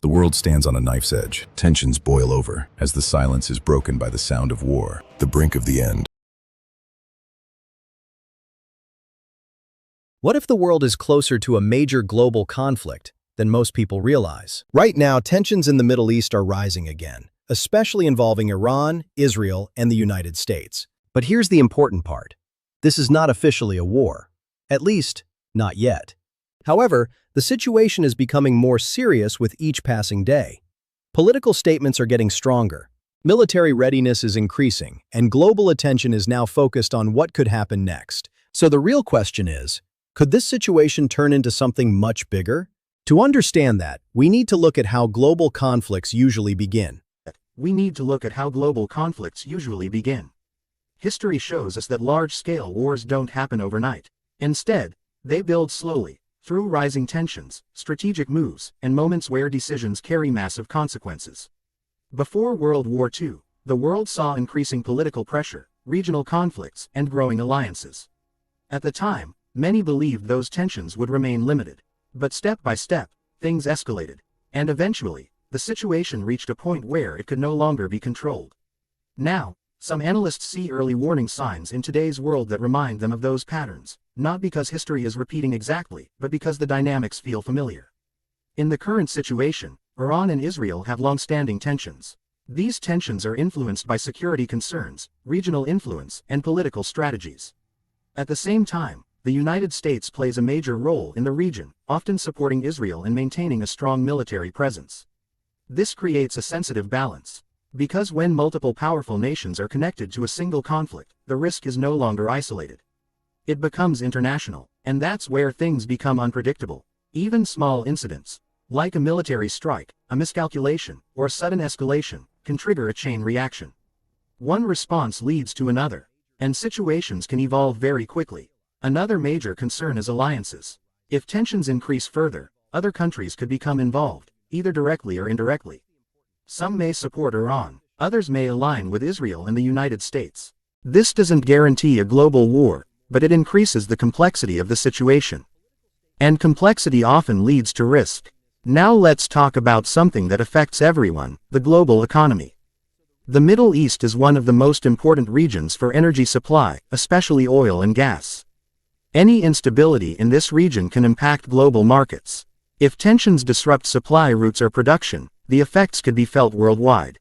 The world stands on a knife's edge. Tensions boil over as the silence is broken by the sound of war, the brink of the end. What if the world is closer to a major global conflict than most people realize? Right now, tensions in the Middle East are rising again, especially involving Iran, Israel, and the United States. But here's the important part. This is not officially a war. At least, not yet. However, the situation is becoming more serious with each passing day. Political statements are getting stronger. Military readiness is increasing, and global attention is now focused on what could happen next. So the real question is, could this situation turn into something much bigger? To understand that, we need to look at how global conflicts usually begin. History shows us that large-scale wars don't happen overnight. Instead, they build slowly, through rising tensions, strategic moves, and moments where decisions carry massive consequences. Before World War II, the world saw increasing political pressure, regional conflicts, and growing alliances. At the time, many believed those tensions would remain limited. But step by step, things escalated, and eventually, the situation reached a point where it could no longer be controlled. Now, some analysts see early warning signs in today's world that remind them of those patterns, not because history is repeating exactly, but because the dynamics feel familiar. In the current situation, Iran and Israel have long-standing tensions. These tensions are influenced by security concerns, regional influence, and political strategies. At the same time, the United States plays a major role in the region, often supporting Israel and maintaining a strong military presence. This creates a sensitive balance. Because when multiple powerful nations are connected to a single conflict, the risk is no longer isolated. It becomes international, and that's where things become unpredictable. Even small incidents, like a military strike, a miscalculation, or a sudden escalation, can trigger a chain reaction. One response leads to another, and situations can evolve very quickly. Another major concern is alliances. If tensions increase further, other countries could become involved, either directly or indirectly. Some may support Iran, others may align with Israel and the United States. This doesn't guarantee a global war, but it increases the complexity of the situation. And complexity often leads to risk. Now let's talk about something that affects everyone, the global economy. The Middle East is one of the most important regions for energy supply, especially oil and gas. Any instability in this region can impact global markets. If tensions disrupt supply routes or production, the effects could be felt worldwide.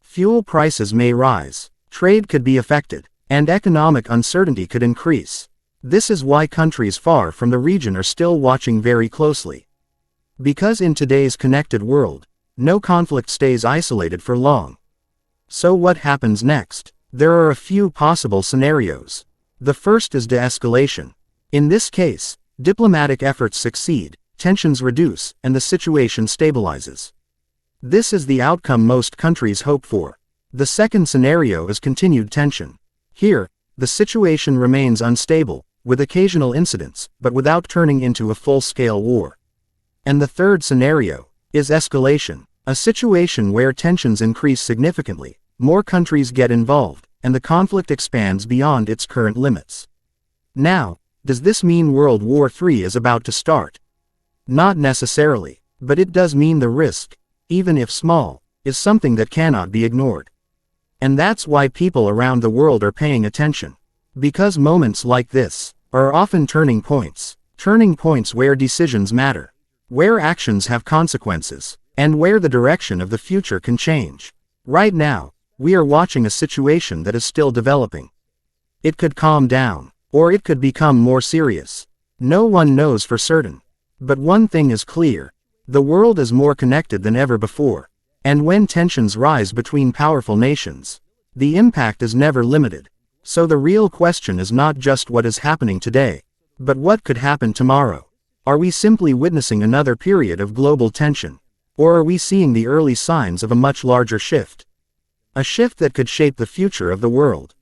Fuel prices may rise, trade could be affected, and economic uncertainty could increase. This is why countries far from the region are still watching very closely. Because in today's connected world, no conflict stays isolated for long. So what happens next? There are a few possible scenarios. The first is de-escalation. In this case, diplomatic efforts succeed, tensions reduce, and the situation stabilizes. This is the outcome most countries hope for. The second scenario is continued tension. Here, the situation remains unstable, with occasional incidents, but without turning into a full-scale war. And the third scenario is escalation, a situation where tensions increase significantly, more countries get involved, and the conflict expands beyond its current limits. Now, does this mean World War III is about to start? Not necessarily, but it does mean the risk, even if small, is something that cannot be ignored. And that's why people around the world are paying attention. Because moments like this are often turning points where decisions matter, where actions have consequences, and where the direction of the future can change. Right now, we are watching a situation that is still developing. It could calm down, or it could become more serious. No one knows for certain. But one thing is clear. The world is more connected than ever before. And when tensions rise between powerful nations, the impact is never limited. So the real question is not just what is happening today, but what could happen tomorrow. Are we simply witnessing another period of global tension? Or are we seeing the early signs of a much larger shift? A shift that could shape the future of the world.